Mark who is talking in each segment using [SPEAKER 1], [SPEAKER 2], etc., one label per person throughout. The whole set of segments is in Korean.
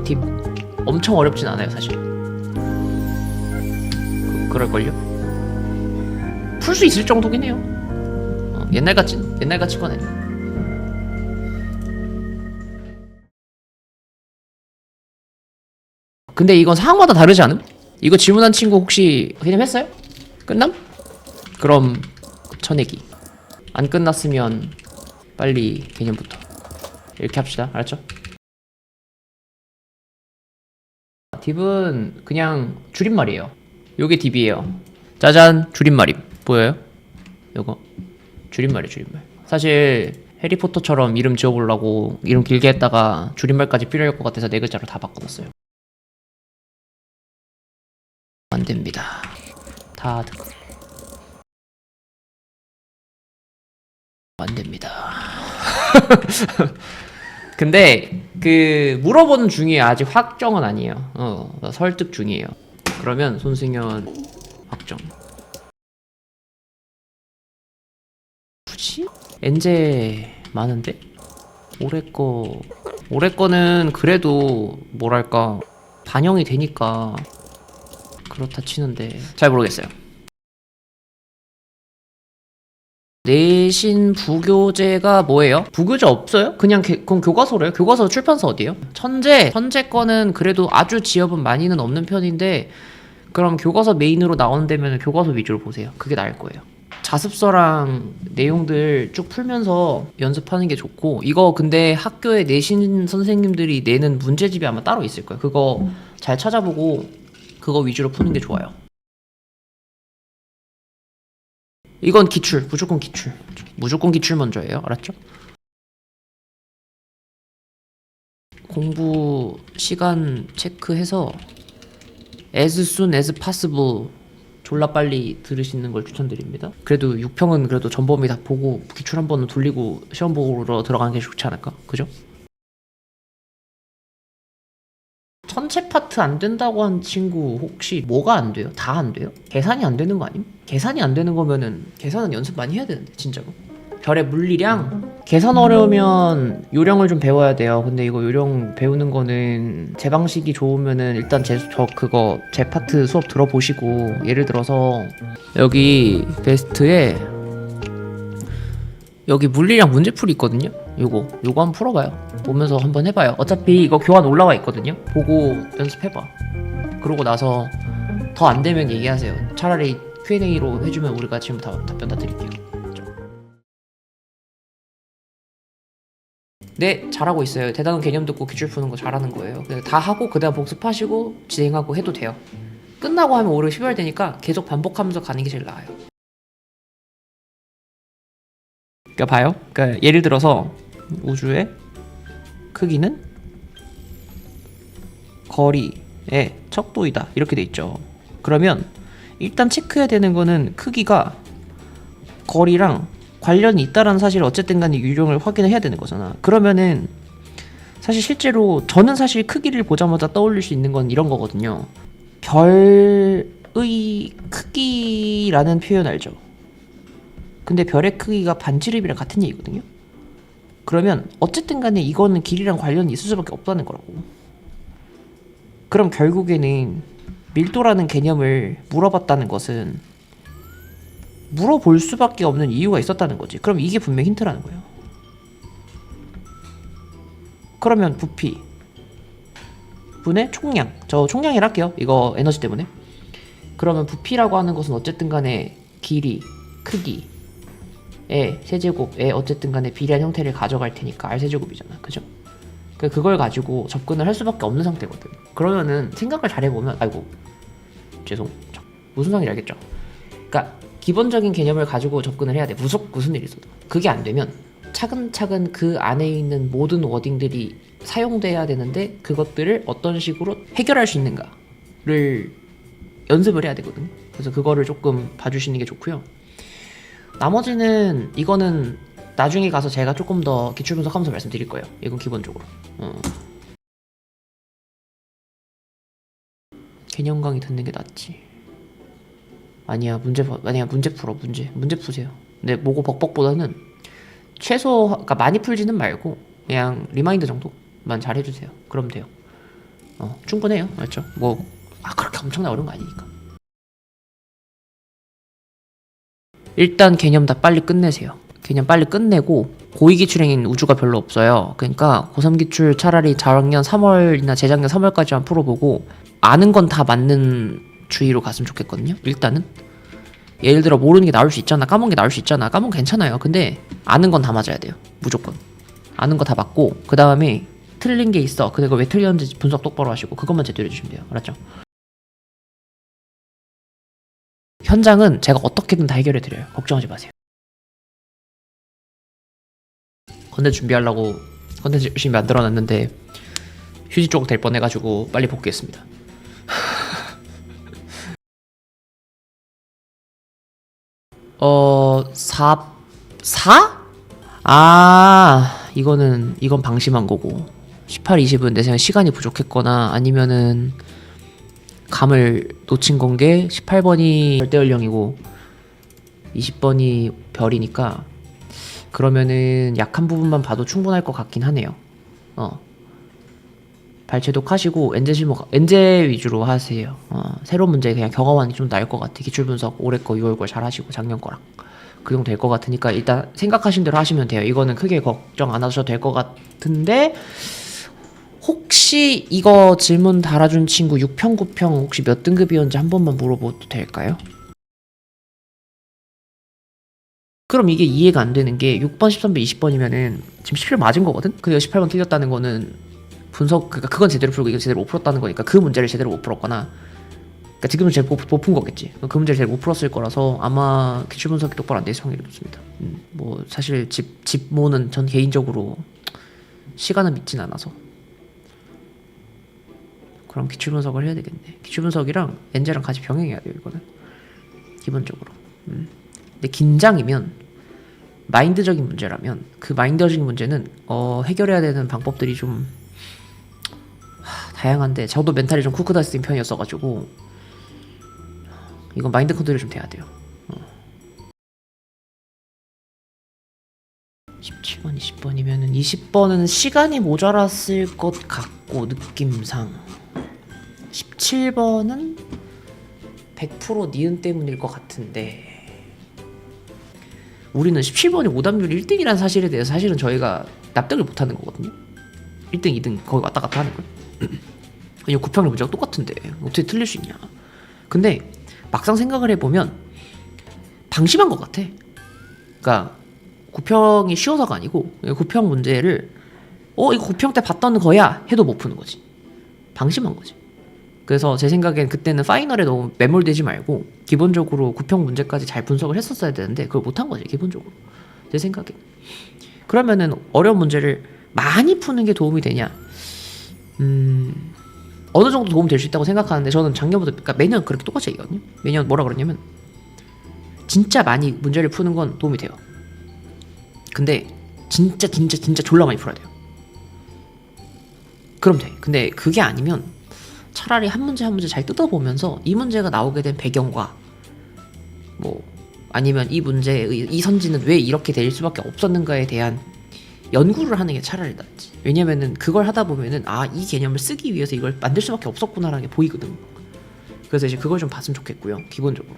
[SPEAKER 1] 딥 엄청 어렵진 않아요 사실. 그럴걸요? 풀 수 있을 정도긴 해요. 옛날같이 거네. 근데 이건 상황마다 다르지 않음? 이거 질문한 친구 혹시 개념했어요? 끝남? 그럼 쳐내기. 안 끝났으면 빨리 개념부터 이렇게 합시다. 알았죠? 딥은 그냥 줄임말이에요. 요게 딥이에요. 짜잔, 줄임말임. 보여요? 요거 줄임말이에요. 줄임말. 사실 해리포터처럼 이름 지어보려고 이름 길게 했다가 줄임말까지 필요할 것 같아서 네 글자로 다 바꿔놨어요. 안됩니다. 다 안됩니다. 근데 그 물어보는 중이에요. 아직 확정은 아니에요. 설득 중이에요. 그러면 손승연 확정. 굳이? 엔제 많은데? 올해 거는 그래도 뭐랄까 반영이 되니까 그렇다 치는데 잘 모르겠어요. 내신 부교재가 뭐예요? 부교재 없어요? 그냥 그건 교과서래요? 교과서 출판사 어디예요? 천재 거는 그래도 아주 지역은 많이는 없는 편인데 그럼 교과서 메인으로 나오는 교과서 위주로 보세요. 그게 나을 거예요. 자습서랑 내용들 쭉 풀면서 연습하는 게 좋고 이거 근데 학교에 내신 선생님들이 내는 문제집이 아마 따로 있을 거예요. 그거 잘 찾아보고 그거 위주로 푸는 게 좋아요. 이건 기출, 무조건 기출 먼저예요. 알았죠? 공부 시간 체크해서 as soon as possible 졸라 빨리 들으시는 걸 추천드립니다. 그래도 6평은 그래도 전범위 다 보고 기출 한 번은 돌리고 시험 보러 들어가는 게 좋지 않을까? 그죠? 전체 파트 안 된다고 한 친구 혹시 뭐가 안 돼요? 다 안 돼요? 계산이 안 되는 거 아님? 계산이 안 되는 거면은 계산은 연습 많이 해야 되는데 진짜로. 별의 물리량 계산 어려우면 요령을 좀 배워야 돼요. 근데 이거 요령 배우는 거는 제 방식이 좋으면은 일단 제 파트 수업 들어보시고 예를 들어서 여기 베스트에 여기 물리량 문제풀이 있거든요. 요거 한번 풀어봐요. 보면서 한번 해봐요. 어차피 이거 교환 올라와 있거든요. 보고 연습해봐. 그러고 나서 더 안 되면 얘기하세요. 차라리 Q&A로 해주면 우리가 지금 답변 다 드릴게요. 네, 잘하고 있어요. 대단한 개념 듣고 기출 푸는 거 잘하는 거예요. 다 하고 그다음 복습하시고 진행하고 해도 돼요. 끝나고 하면 오히려 시발되니까 계속 반복하면서 가는 게 제일 나아요. 그러니까 봐요. 그러니까 예를 들어서 우주의 크기는 거리의 척도이다 이렇게 돼 있죠. 그러면 일단 체크해야 되는 거는 크기가 거리랑 관련이 있다라는 사실을 어쨌든 간에 유형을 확인을 해야 되는 거잖아. 그러면은 사실 실제로 저는 사실 크기를 보자마자 떠올릴 수 있는 건 이런 거거든요. 별의 크기라는 표현 알죠? 근데 별의 크기가 반지름이랑 같은 얘기거든요. 그러면 어쨌든 간에 이거는 길이랑 관련이 있을 수밖에 없다는 거라고. 그럼 결국에는 밀도라는 개념을 물어봤다는 것은 물어볼 수밖에 없는 이유가 있었다는 거지. 그럼 이게 분명 힌트라는 거예요. 그러면 부피 분의 총량, 저 총량이라 할게요. 이거 에너지 때문에. 그러면 부피라고 하는 것은 어쨌든 간에 길이, 크기 에 세제곱에 어쨌든 간에 비례한 형태를 가져갈 테니까 R 세제곱이잖아. 그죠? 그걸 가지고 접근을 할 수밖에 없는 상태거든. 그러면은 생각을 잘 해보면 죄송 무슨 상인지 알겠죠? 그러니까 기본적인 개념을 가지고 접근을 해야 돼. 무슨 일이 있어도. 그게 안 되면 차근차근 그 안에 있는 모든 워딩들이 사용돼야 되는데 그것들을 어떤 식으로 해결할 수 있는가를 연습을 해야 되거든. 그래서 그거를 조금 봐주시는 게 좋고요. 나머지는 이거는 나중에 가서 제가 조금 더 기출 분석하면서 말씀드릴 거예요. 이건 기본적으로. 개념 강의 듣는 게 낫지. 아니야 문제 풀어. 문제 푸세요. 근데 뭐고 벅벅보다는 그러니까 많이 풀지는 말고 그냥 리마인드 정도. 정도만 잘 해주세요. 그럼 돼요. 충분해요. 맞죠? 뭐 그렇게 엄청나 어려운 거 아니니까. 일단 개념 다 빨리 끝내세요. 개념 빨리 끝내고 고2 기출행인 우주가 별로 없어요. 그러니까 고3 기출 차라리 작년 3월이나 재작년 3월까지만 풀어보고 아는 건 다 맞는 주의로 갔으면 좋겠거든요. 일단은 예를 들어 모르는 게 나올 수 있잖아, 까먹은 게 나올 수 있잖아. 까먹으면 괜찮아요. 근데 아는 건 다 맞아야 돼요. 무조건 아는 거 다 맞고, 그 다음에 틀린 게 있어. 근데 그걸 왜 틀렸는지 분석 똑바로 하시고 그것만 제대로 해주시면 돼요. 알았죠? 현장은 제가 어떻게든 다 해결해 드려요. 걱정하지 마세요. 컨텐츠 준비하려고 컨텐츠 열심히 만들어놨는데 휴지 조각 될 뻔해가지고 빨리 복귀했습니다. 어... 4? 이건 방심한 거고, 18, 20은 내 생각에 시간이 부족했거나 아니면은 감을 놓친 건게 18번이 절대연령이고 20번이 별이니까, 그러면은 약한 부분만 봐도 충분할 것 같긴 하네요. 발췌독 하시고 엔제 위주로 하세요. 새로운 문제 그냥 경험하는 게 좀 나을 것 같아. 기출분석 올해 거 6월 거 잘 하시고 작년 거랑 그 정도 될 것 같으니까 일단 생각하신 대로 하시면 돼요. 이거는 크게 걱정 안 하셔도 될 것 같은데, 혹시 이거 질문 달아준 친구 6평 9평 혹시 몇 등급이었는지 한 번만 물어봐도 될까요? 그럼 이게 이해가 안 되는 게 6번, 13번, 20번이면은 지금 17번 맞은 거거든? 근데 18번 틀렸다는 거는 그러니까 그건 제대로 풀고 이건 제대로 못 풀었다는 거니까 그 문제를 제대로 못 풀었거나, 그러니까 지금은 제대로 못 푼 거겠지. 그 문제를 제대로 못 풀었을 거라서 아마 기출 분석이 똑바로 안 돼 있을 확률이 높습니다. 뭐 사실 집모는 전 개인적으로 시간은 믿진 않아서 그럼 기출 분석을 해야 되겠네. 기출 분석이랑 엔제랑 같이 병행해야 돼요, 이거는 기본적으로. 근데 긴장이면, 마인드적인 문제라면 그 마인드적인 문제는 해결해야 되는 방법들이 좀 다양한데, 저도 멘탈이 좀 쿠크다스인 편이었어가지고 이건 마인드 컨트롤이 좀 돼야 돼요. 17번, 20번이면은 20번은 시간이 모자랐을 것 같고 느낌상, 17번은 100% 니은 때문일 것 같은데, 우리는 17번이 오답률 1등이라는 사실에 대해서 사실은 저희가 납득을 못하는 거거든요. 1등, 2등 거기 왔다 갔다 하는 거예요. 왜냐면 9평의 문제가 똑같은데 어떻게 틀릴 수 있냐. 근데 막상 생각을 해보면 방심한 것 같아. 그러니까 9평이 쉬워서가 아니고 9평 문제를 이거 9평 때 봤던 거야 해도 못 푸는 거지. 방심한 거지. 그래서 제 생각엔 그때는 파이널에 너무 매몰되지 말고 기본적으로 9평 문제까지 잘 분석을 했었어야 되는데 그걸 못한 거지, 기본적으로 제 생각엔. 그러면은 어려운 문제를 많이 푸는 게 도움이 되냐? 어느 정도 도움 될 수 있다고 생각하는데, 저는 작년부터, 그러니까 매년 그렇게 똑같이 얘기하거든요. 매년 뭐라 그러냐면 진짜 많이 문제를 푸는 건 도움이 돼요. 근데 진짜 졸라 많이 풀어야 돼요. 그럼 돼. 근데 그게 아니면 차라리 한 문제 한 문제 잘 뜯어보면서 이 문제가 나오게 된 배경과 뭐 아니면 이 문제의 이 선지는 왜 이렇게 될 수밖에 없었는가에 대한 연구를 하는 게 차라리 낫지. 왜냐면은 그걸 하다 보면은 이 개념을 쓰기 위해서 이걸 만들 수밖에 없었구나라는 게 보이거든. 그래서 이제 그걸 좀 봤으면 좋겠고요, 기본적으로.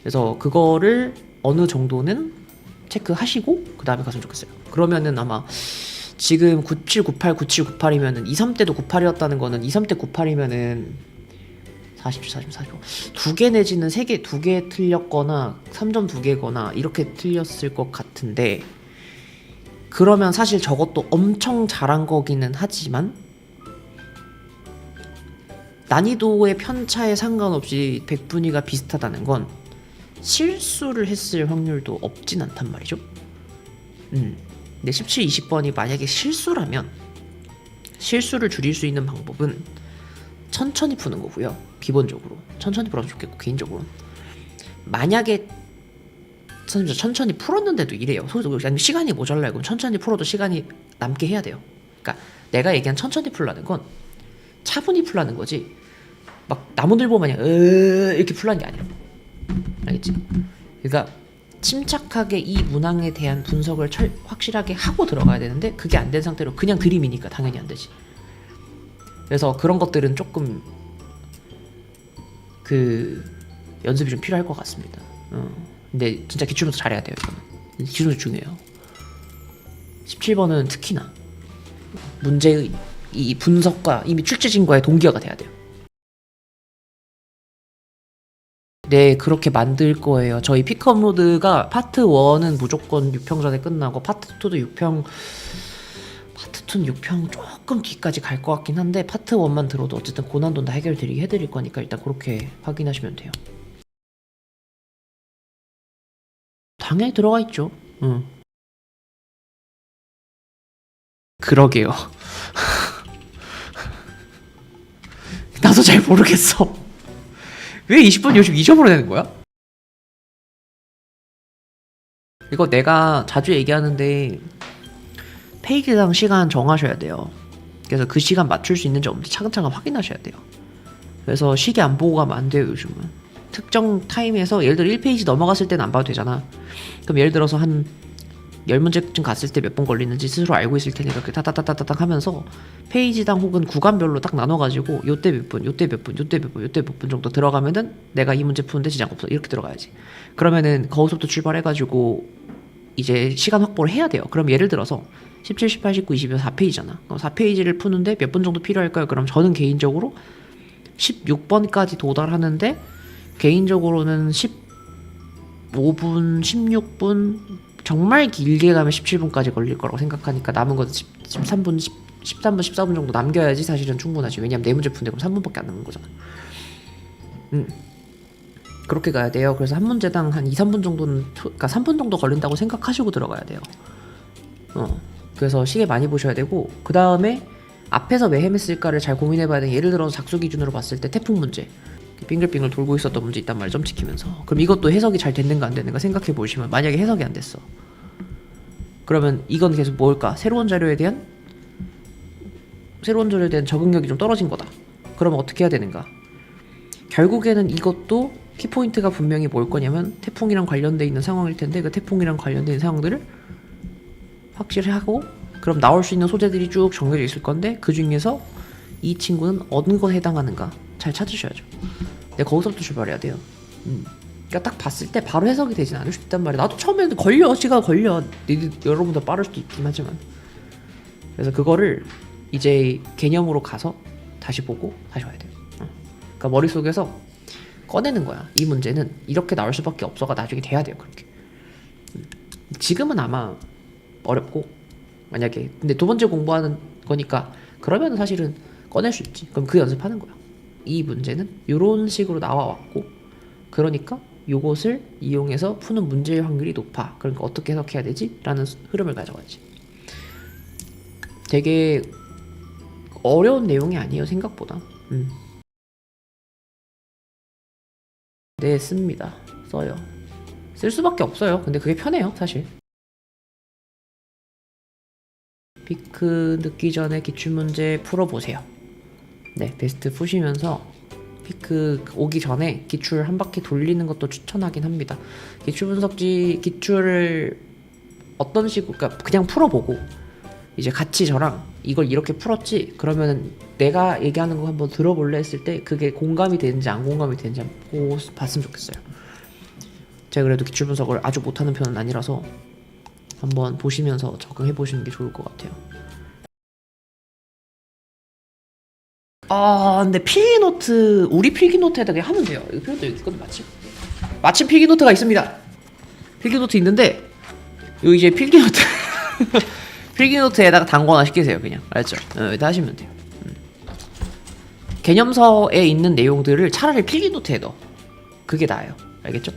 [SPEAKER 1] 그래서 그거를 어느 정도는 체크하시고 그 다음에 갔으면 좋겠어요. 그러면은 아마 지금 97, 98, 97, 98이면은 2, 3때도 98이었다는 거는 2, 3때 98이면은 47, 47, 45 2개 내지는 3개, 2개 틀렸거나 3점 2개거나 이렇게 틀렸을 것 같은데, 그러면 사실 저것도 엄청 잘한 거기는 하지만 난이도의 편차에 상관없이 100분위가 비슷하다는 건 실수를 했을 확률도 없진 않단 말이죠. 근데 17, 20번이 만약에 실수라면 실수를 줄일 수 있는 방법은 천천히 푸는 거고요. 기본적으로 천천히 풀어도 좋겠고, 개인적으로 만약에 천천히 풀었는데도 이래요. 시간이 모자라요. 그럼 천천히 풀어도 시간이 남게 해야 돼요. 그러니까 내가 얘기한 천천히 풀라는 건 차분히 풀라는 거지, 막 나무늘보 마냥 이렇게 풀라는 게 아니야. 알겠지? 그러니까 침착하게 이 문항에 대한 분석을 확실하게 하고 들어가야 되는데 그게 안 된 상태로 그냥 드림이니까 당연히 안 되지. 그래서 그런 것들은 조금 그 연습이 좀 필요할 것 같습니다. 근데 진짜 기출문서 잘해야 돼요. 이거는 기출문서 중요해요. 17번은 특히나 문제의 이 분석과 이미 출제진과의 동기화가 돼야 돼요. 네, 그렇게 만들 거예요. 저희 피크업로드가 파트 1은 무조건 6평 전에 끝나고 파트 2도 6평, 파트 2는 6평 조금 뒤까지 갈 것 같긴 한데 파트 1만 들어도 어쨌든 고난도는 다 해드릴 거니까 일단 그렇게 확인하시면 돼요. 당연히 들어가 있죠. 그러게요. 나도 잘 모르겠어. 왜 20분 요즘 2점으로 내는 거야? 이거 내가 자주 얘기하는데 페이지당 시간 정하셔야 돼요. 그래서 그 시간 맞출 수 있는지 없는지 차근차근 확인하셔야 돼요. 그래서 시계 안 보고 가면 안 돼요. 요즘은 특정 타임에서 예를 들어 1페이지 넘어갔을 때는 안 봐도 되잖아. 그럼 예를 들어서 한 10문제쯤 갔을 때 몇 번 걸리는지 스스로 알고 있을 테니까 그렇게 타타타타닥 하면서 페이지당 혹은 구간별로 딱 나눠가지고 요때 몇 분, 요때 몇 분, 요때 몇 분, 요때 몇 분 정도 들어가면은 내가 이 문제 푸는데 지장 없어. 이렇게 들어가야지. 그러면은 거기서부터 출발해가지고 이제 시간 확보를 해야 돼요. 그럼 예를 들어서 17, 18, 19, 20, 4페이지잖아. 그럼 4페이지를 푸는데 몇 분 정도 필요할까요? 그럼 저는 개인적으로 16번까지 도달하는데 개인적으로는 15분, 16분 정말 길게 가면 17분까지 걸릴 거라고 생각하니까 남은 거 13분, 13분, 14분 정도 남겨야지 사실은 충분하지. 왜냐면 네 문제 푸는데 그럼 3분밖에 안 남은 거잖아. 그렇게 가야 돼요. 그래서 한 문제당 한 2, 3분 정도는 그러니까 3분 정도 걸린다고 생각하시고 들어가야 돼요. 그래서 시계 많이 보셔야 되고 그 다음에 앞에서 왜 헤맸을까를 잘 고민해봐야 돼. 예를 들어서 작수 기준으로 봤을 때 태풍 문제 빙글빙글 돌고 있었던 문제 있단 말이야. 점 찍히면서. 그럼 이것도 해석이 잘 됐는가 안 됐는가 생각해 보시면 만약에 해석이 안 됐어. 그러면 이건 계속 뭘까? 새로운 자료에 대한 적응력이 좀 떨어진 거다. 그러면 어떻게 해야 되는가? 결국에는 이것도 키포인트가 분명히 뭘 거냐면 태풍이랑 관련돼 있는 상황일 텐데 그 태풍이랑 관련돼 있는 상황들을 확실히 하고 그럼 나올 수 있는 소재들이 쭉 정해져 있을 건데 그 중에서 이 친구는 어느 것에 해당하는가 잘 찾으셔야죠. 근데 거기서부터 출발해야 돼요. 그러니까 딱 봤을 때 바로 해석이 되진 않을 수 있단 말이야. 나도 처음에는 시간 걸려. 여러분도 빠를 수도 있긴 하지만. 그래서 그거를 이제 개념으로 가서 다시 보고 다시 와야 돼요. 그러니까 머릿속에서 꺼내는 거야. 이 문제는 이렇게 나올 수밖에 없어가 나중에 돼야 돼요. 그렇게. 지금은 아마 어렵고 만약에 근데 두 번째 공부하는 거니까 그러면 사실은 꺼낼 수 있지. 그럼 그 연습하는 거야. 이 문제는 이런 식으로 나와왔고 그러니까 요것을 이용해서 푸는 문제의 확률이 높아. 그러니까 어떻게 해석해야 되지? 라는 흐름을 가져가지. 되게 어려운 내용이 아니에요. 생각보다. 네, 씁니다. 써요. 쓸 수밖에 없어요. 근데 그게 편해요. 사실. 피크 늦기 전에 기출문제 풀어보세요. 네, 베스트 푸시면서 피크 오기 전에 기출 한 바퀴 돌리는 것도 추천하긴 합니다. 기출 분석지 기출을 어떤 식으로 그러니까 그냥 풀어보고 이제 같이 저랑 이걸 이렇게 풀었지 그러면 내가 얘기하는 거 한번 들어볼래 했을 때 그게 공감이 되는지 안 공감이 되는지 한번 봤으면 좋겠어요. 제가 그래도 기출 분석을 아주 못하는 편은 아니라서 한번 보시면서 적응해 보시는 게 좋을 것 같아요. 근데 필기노트 우리 필기노트에다 그냥 하면 돼요. 이거 필기노트 있거든 마침 필기노트가 있습니다. 필기노트 있는데 요 이제 필기노트 필기노트에다가 단거나 시키세요. 그냥 알죠? 여기다 하시면 돼요. 개념서에 있는 내용들을 차라리 필기노트에 넣어. 그게 나아요. 알겠죠?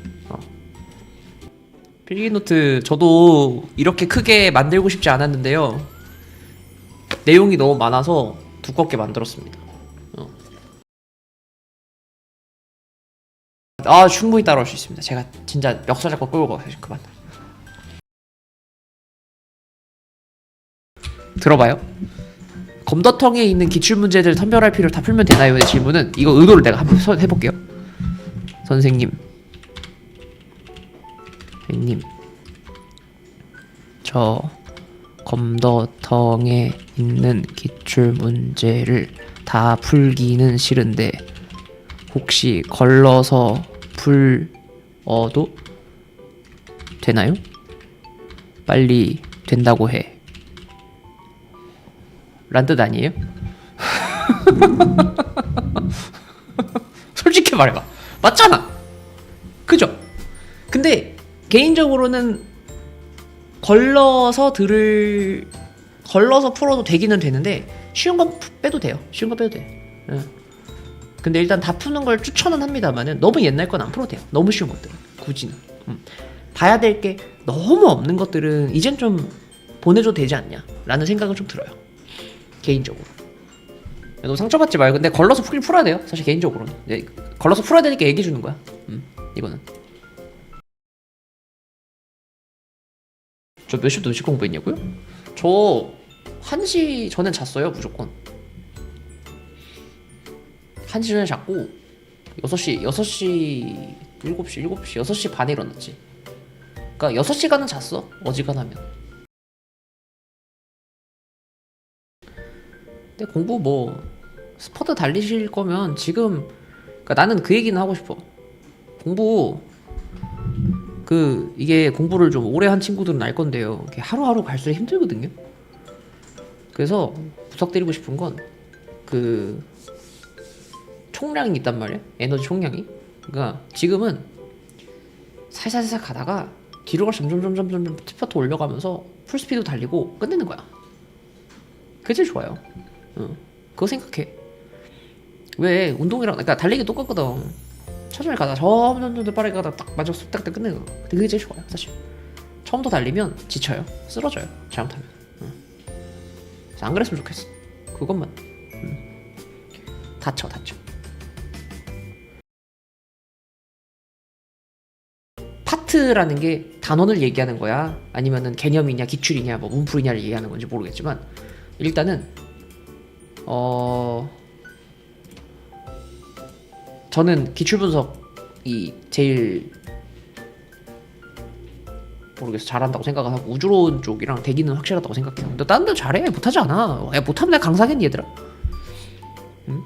[SPEAKER 1] 필기노트 저도 이렇게 크게 만들고 싶지 않았는데요. 내용이 너무 많아서 두껍게 만들었습니다. 충분히 따라올 수 있습니다. 제가 진짜 멱살 잡고 끌고 가서 그만. 들어봐요. 검도통에 있는 기출문제들 선별할 필요를 다 풀면 되나요? 의 질문은 이거 의도를 내가 한번 해볼게요. 선생님 선생님, 저 검도텅에 있는 기출 문제를 다 풀기는 싫은데 혹시 걸러서 풀어도 되나요? 빨리 된다고 해. 란 뜻 아니에요? 솔직히 말해봐. 맞잖아. 그죠? 근데 개인적으로는 걸러서 풀어도 되기는 되는데 쉬운 건 빼도 돼요. 쉬운 건 빼도 돼. 근데 일단 다 푸는 걸 추천은 합니다만은 너무 옛날 건 안 풀어도 돼요. 너무 쉬운 것들은 굳이는. 봐야 될 게 너무 없는 것들은 이젠 좀 보내줘도 되지 않냐 라는 생각은 좀 들어요. 개인적으로. 너무 상처받지 말고. 근데 걸러서 풀긴 풀어야 돼요. 사실 개인적으로는. 걸러서 풀어야 되니까 얘기해주는 거야. 이거는. 저 몇 시부터 몇 시 공부했냐고요? 저 1시 전엔 잤어요. 무조건 1시 전에 잤고 6시 6시 반에 일어났지. 그러니까 6시간은 잤어. 어지간하면. 근데 공부 뭐 스퍼트 달리실 거면 지금, 그러니까 나는 그 얘기는 하고 싶어. 공부 이게 공부를 좀 오래 한 친구들은 알 건데요. 이게 하루하루 갈수록 힘들거든요. 그래서 부탁드리고 싶은 건 총량이 있단 말이야. 에너지 총량이. 그러니까 지금은 살살살 가다가 뒤로 갈수록 점점 스퍼트 올려가면서 풀스피드 달리고 끝내는 거야. 그게 제일 좋아요. 그거 생각해. 왜 운동이랑, 그러니까 달리기 똑같거든. 천천히 가다 점점 빠르게 가다 딱 마지막 딱 끝내는 거. 근데 그게 제일 좋아요. 사실 처음부터 달리면 지쳐요. 쓰러져요. 잘못하면. 그래서 안 그랬으면 좋겠어. 그것만. 다쳐. 파트라는 게 단원을 얘기하는 거야? 아니면은 개념이냐, 기출이냐, 뭐 문풀이냐를 얘기하는 건지 모르겠지만 일단은 저는 기출 분석이 제일 모르겠어 잘한다고 생각을 하고 우주론 쪽이랑 대기는 확실하다고 생각해요. 근데 다른 데 잘해. 못하지 않아. 야, 못하면 내가 강사겠니 얘들아? 응?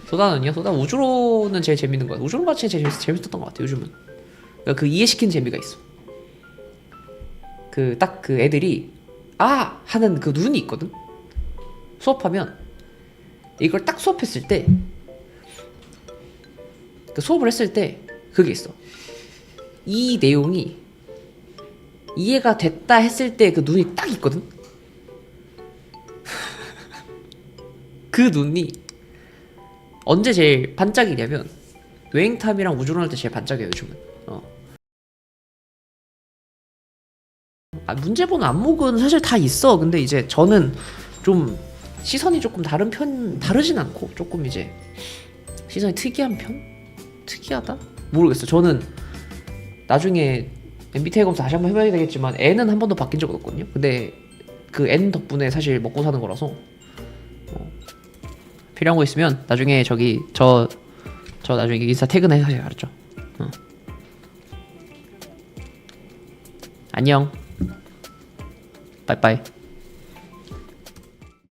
[SPEAKER 1] 소다는요? 소다 우주론은 제일 재밌는 거야. 우주론 같이 제일 재밌었던 것 같아 요즘은. 그러니까 그 이해시키는 재미가 있어. 딱 애들이 아! 하는 그 눈이 있거든. 수업하면 이걸 딱 수업했을 때 수업을 했을 때 그게 있어. 이 내용이 이해가 됐다 했을 때 그 눈이 딱 있거든. 그 눈이 언제 제일 반짝이냐면 웨잉탐이랑 우주론 할 때 제일 반짝여요 요즘은. 문제 보는 안목은 사실 다 있어. 근데 이제 저는 좀 시선이 조금 다르진 않고 조금 이제 시선이 특이한 편? 특이하다? 모르겠어. 저는 나중에 MBTI 검사 다시 한번 해봐야 되겠지만 N은 한 번도 바뀐 적은 없거든요. 근데 그 N 덕분에 사실 먹고 사는 거라서 필요한 거 있으면 나중에 저 나중에 인스타 태그나 해서 알았죠? 안녕. 빠이빠이.